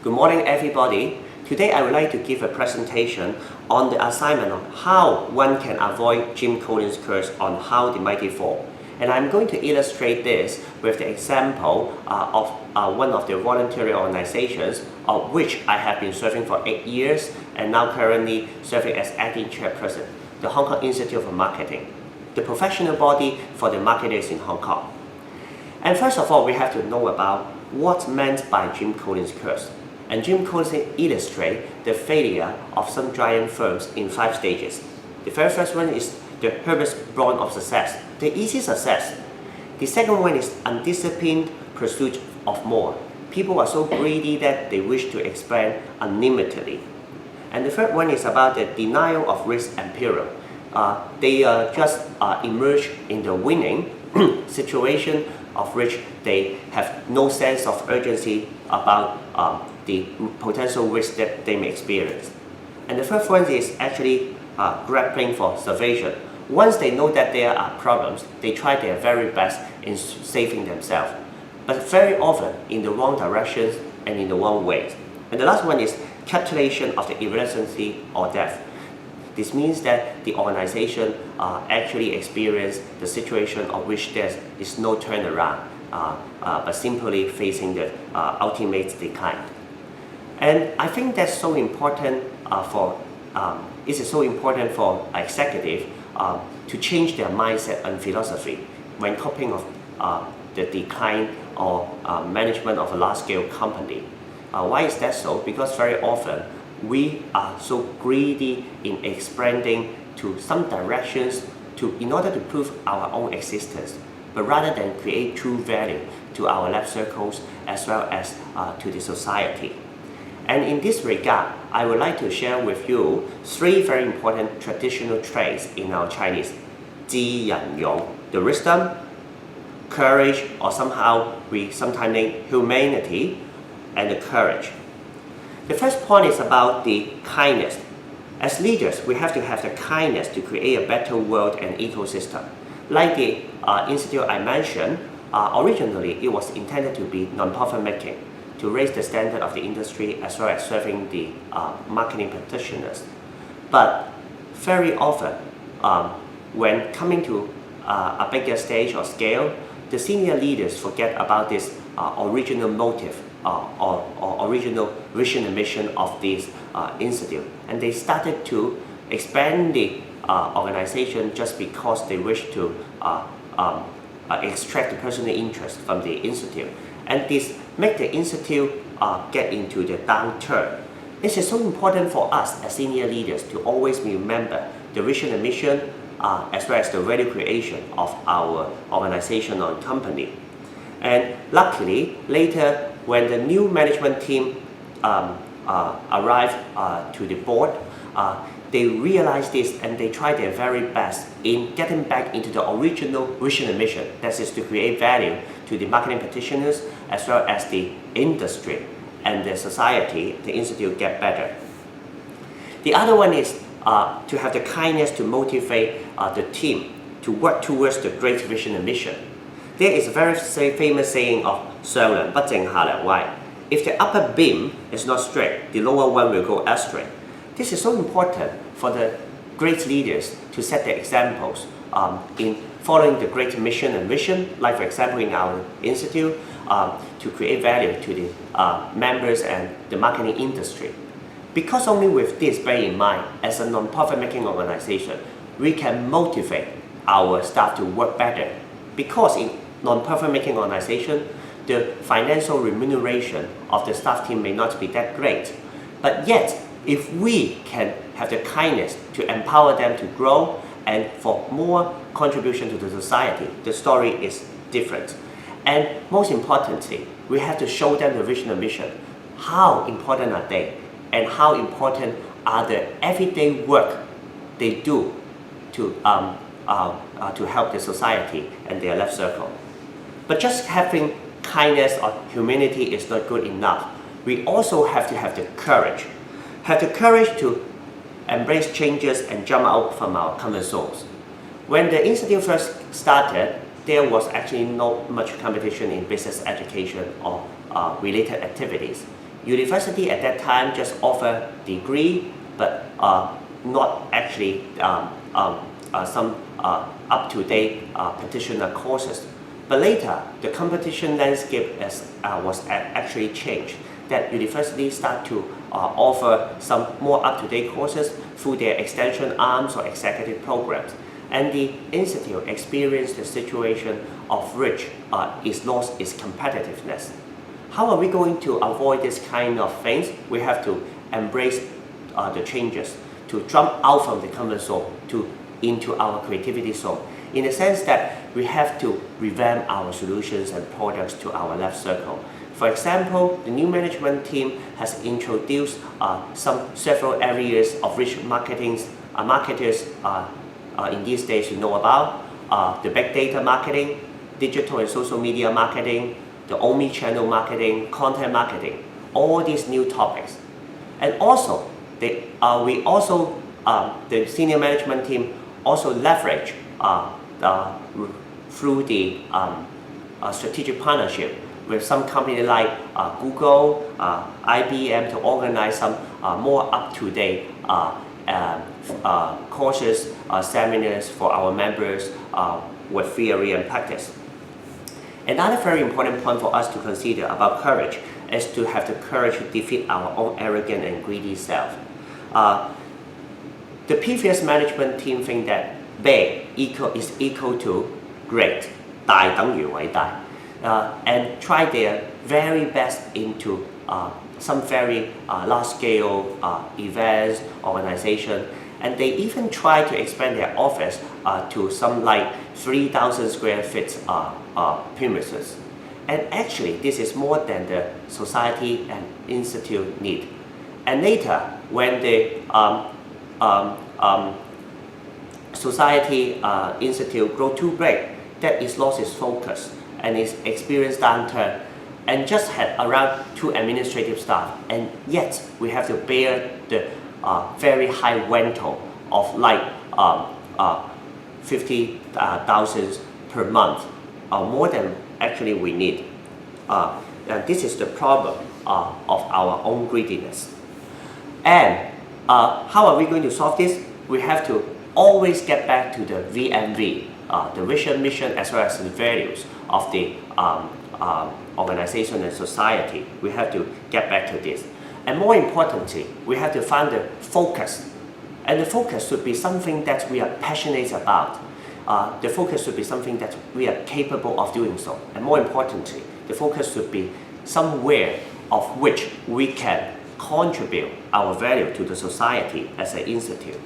Good morning, everybody. Today I would like to give a presentation on the assignment of how one can avoid Jim Collins' curse on how the mighty fall. And I'm going to illustrate this with the example of one of the voluntary organizations of which I have been serving for 8 years and now currently serving as acting chairperson, the Hong Kong Institute for Marketing, the professional body for the marketers in Hong Kong. And first of all, we have to know about what's meant by Jim Collins' curse. And Jim Collins illustrates the failure of some giant firms in 5 stages. The very first one is the Herbert's Bond of success, the easy success. The second one is undisciplined pursuit of more. People are so greedy that they wish to expand unlimitedly. And the third one is about the denial of risk and peril. They just emerge in the winning situation of which they have no sense of urgency about the potential risk that they may experience. And the first one is actually grappling for salvation. Once they know that there are problems, they try their very best in saving themselves, but very often in the wrong directions and in the wrong ways. And the last one is calculation of the irrelevancy or death. This means that the organization actually experiences the situation of which there is no turnaround, but simply facing the ultimate decline. And I think that's so important for executives to change their mindset and philosophy when coping with the decline or management of a large-scale company. Why is that so? Because very often we are so greedy in expanding to some directions in order to prove our own existence, but rather than create true value to our lab circles as well as to the society. And in this regard, I would like to share with you 3 very important traditional traits in our Chinese: 知人勇, the wisdom, courage, or somehow we sometimes name humanity, and the courage. The first point is about the kindness. As leaders, we have to have the kindness to create a better world and ecosystem. Like the institute I mentioned, originally it was intended to be non-profit making, to raise the standard of the industry as well as serving the marketing practitioners. But very often, when coming to a bigger stage or scale, the senior leaders forget about this original motive or original vision and mission of this institute, and they started to expand the organization just because they wish to extract the personal interest from the institute, and this make the institute get into the downturn. This is so important for us as senior leaders to always remember the vision and mission as well as the value creation of our organization or company. And luckily, later when the new management team arrived to the board, they realized this and they tried their very best in getting back into the original vision and mission, that is to create value to the marketing practitioners as well as the industry and the society, the institute get better. The other one is to have the kindness to motivate the team to work towards the great vision and mission. There is a very famous saying of 上梁不正下梁歪. If the upper beam is not straight, the lower one will go astray. This is so important for the great leaders to set the examples in following the great mission and vision, like for example in our institute, to create value to the members and the marketing industry. Because only with this bear in mind, as a non-profit making organization, we can motivate our staff to work better. Because in non-profit making organization, the financial remuneration of the staff team may not be that great. But yet, if we can have the kindness to empower them to grow and for more contribution to the society, the story is different. And most importantly, we have to show them the vision and mission. How important are they? And how important are the everyday work they do to help the society and their left circle. But just having kindness or humanity is not good enough. We also have to have the courage. Have the courage to embrace changes and jump out from our comfort zones. When the institute first started, there was actually not much competition in business education or related activities. University at that time just offer degree, but not actually some up-to-date practitioner courses. But later, the competition landscape was actually changed. That universities start to offer some more up-to-date courses through their extension arms or executive programs. And the institute experienced the situation of which it lost its competitiveness. How are we going to avoid this kind of things? We have to embrace the changes, to jump out from the comfort zone into our creativity zone, in the sense that we have to revamp our solutions and products to our left circle. For example, the new management team has introduced several areas of which marketers in these days you know about, the big data marketing, digital and social media marketing, the omni-channel marketing, content marketing, all these new topics. And also, the senior management team also leverage through the strategic partnership with some company like Google, IBM to organize some more up-to-date courses, seminars for our members with theory and practice. Another very important point for us to consider about courage is to have the courage to defeat our own arrogant and greedy self. The previous management team think that big is equal to great, 大等於偉大, and try their very best into some very large-scale events, organization, and they even try to expand their office to some like 3,000 square feet premises. And actually, this is more than the society and institute need. And later, when the society institute grow too big, that it lost its focus and it experienced downturn, and just had around 2 administrative staff, and yet we have to bear the very high rental of like 50,000 per month, more than actually we need. And this is the problem of our own greediness. And how are we going to solve this? We have to always get back to the VMV, the vision, mission, as well as the values of the organization and society. We have to get back to this. And more importantly, we have to find the focus. And the focus should be something that we are passionate about. The focus should be something that we are capable of doing so. And more importantly, the focus should be somewhere of which we can contribute our value to the society as an institute.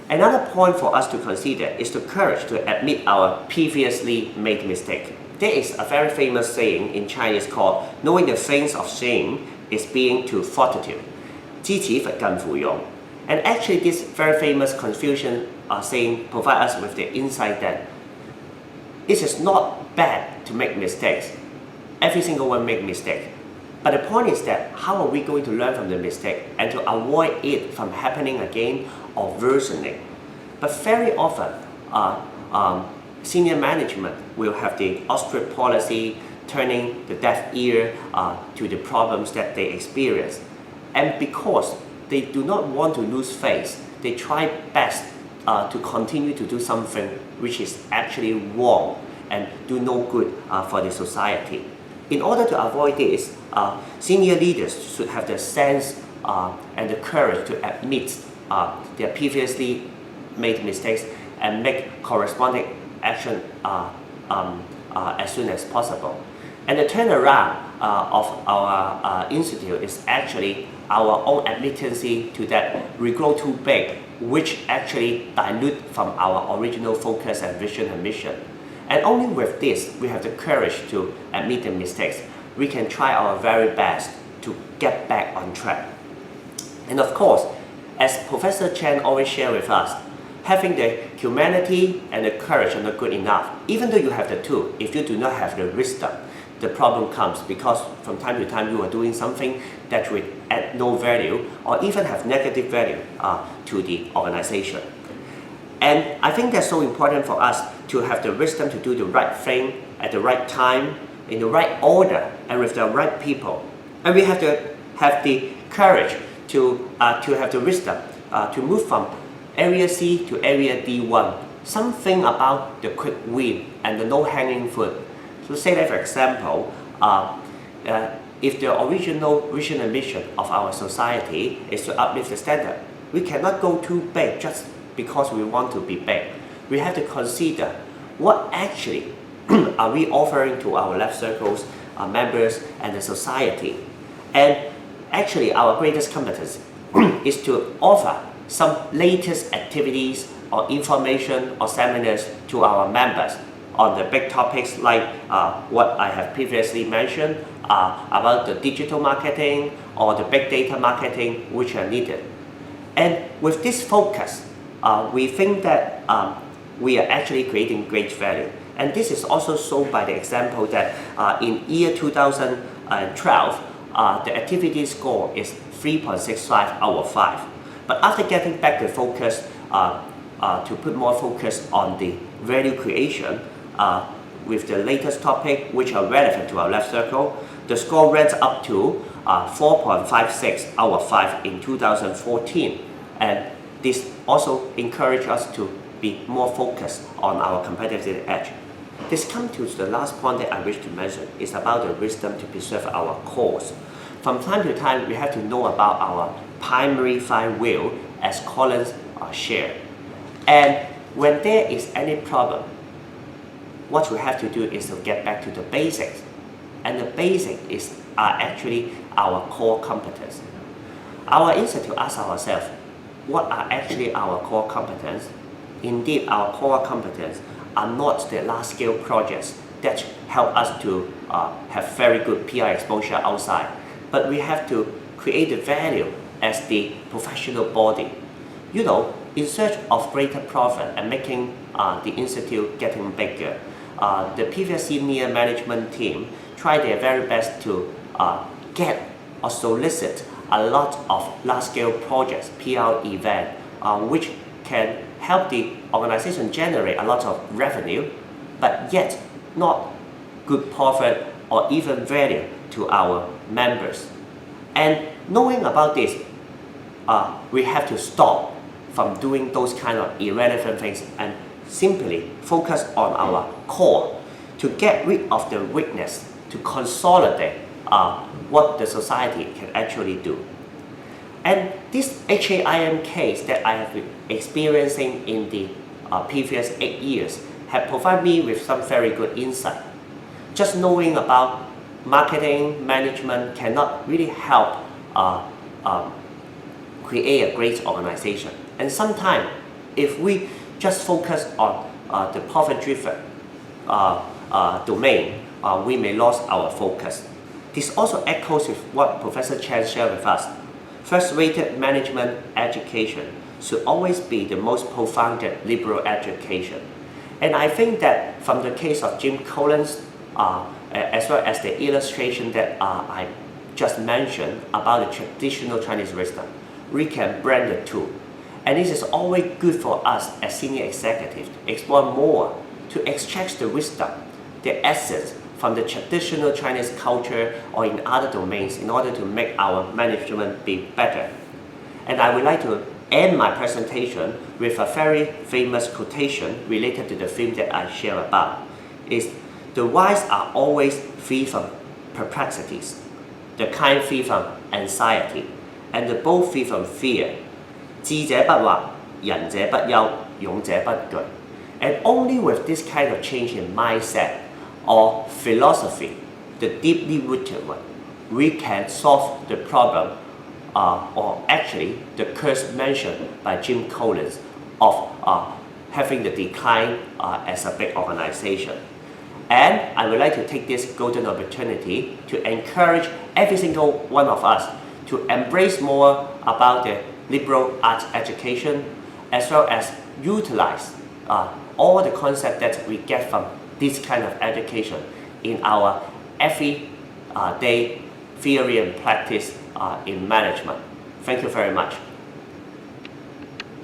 Another point for us to consider is the courage to admit our previously made mistake. There is a very famous saying in Chinese called, knowing the things of shame is being to fortitude. 知恥弗近乎勇. And actually this very famous Confucian saying provides us with the insight that it is not bad to make mistakes. Every single one make mistakes. But the point is that how are we going to learn from the mistake and to avoid it from happening again or worsening? But very often, senior management will have the ostrich policy, turning the deaf ear to the problems that they experience. And because they do not want to lose face, they try best to continue to do something which is actually wrong and do no good for the society. In order to avoid this, senior leaders should have the sense and the courage to admit their previously made mistakes and make corresponding action as soon as possible. And the turnaround of our institute is actually our own admittance to that we grow too big, which actually dilute from our original focus and vision and mission. And only with this, we have the courage to admit the mistakes. We can try our very best to get back on track. And of course, as Professor Chen always shared with us, having the humanity and the courage are not good enough. Even though you have the two, if you do not have the wisdom, the problem comes because from time to time you are doing something that will add no value or even have negative value to the organization. And I think that's so important for us to have the wisdom to do the right thing at the right time, in the right order, and with the right people. And we have to have the courage to have the wisdom to move from area C to area D1. Something about the quick win and the low-hanging fruit. So say that, for example, if the original vision and mission of our society is to uplift the standard, we cannot go too big just because we want to be big. We have to consider what actually are we offering to our left circles, our members, and the society. And actually, our greatest competence is to offer some latest activities or information or seminars to our members on the big topics like what I have previously mentioned about the digital marketing or the big data marketing which are needed. And with this focus, we think that we are actually creating great value. And this is also shown by the example that in year 2012, the activity score is 3.65 out of 5. But after getting back the focus, to put more focus on the value creation with the latest topic which are relevant to our left circle, the score went up to 4.56 out of 5 in 2014. And this also encouraged us to be more focused on our competitive edge. This comes to the last point that I wish to mention is about the wisdom to preserve our cause. From time to time, we have to know about our primary flywheel as Collins shared. And when there is any problem, what we have to do is to get back to the basics. And the basic are actually our core competence. Our institute asks ourselves, what are actually our core competence? Indeed, our core competence are not the large-scale projects that help us to have very good PR exposure outside, but we have to create the value as the professional body. You know, in search of greater profit and making the institute getting bigger, the previous senior management team tried their very best to get or solicit a lot of large-scale projects, PR events, which can help the organization generate a lot of revenue, but yet not good profit or even value to our members. And knowing about this, we have to stop from doing those kind of irrelevant things and simply focus on our core to get rid of the weakness, to consolidate what the society can actually do. And this HAIM case that I have been experiencing in the previous 8 years have provided me with some very good insight. Just knowing about marketing management cannot really help create a great organization. And sometimes, if we just focus on the profit-driven domain, we may lose our focus. This also echoes with what Professor Chen shared with us. First-rated management education should always be the most profound liberal education. And I think that from the case of Jim Collins, as well as the illustration that I just mentioned about the traditional Chinese wisdom, we can blend the two. And this is always good for us as senior executives to explore more, to extract the wisdom, the essence from the traditional Chinese culture or in other domains in order to make our management be better. And I would like to end my presentation with a very famous quotation related to the theme that I share about. Is the wise are always free from perplexities, the kind free from anxiety, and the bold free from fear. 智者不惑，仁者不憂，勇者不懼. And only with this kind of change in mindset or philosophy, the deeply rooted one, we can solve the problem or actually the curse mentioned by Jim Collins of having the decline as a big organization. And I would like to take this golden opportunity to encourage every single one of us to embrace more about the liberal arts education, as well as utilize all the concepts that we get from this kind of education in our everyday theory and practice in management. Thank you very much.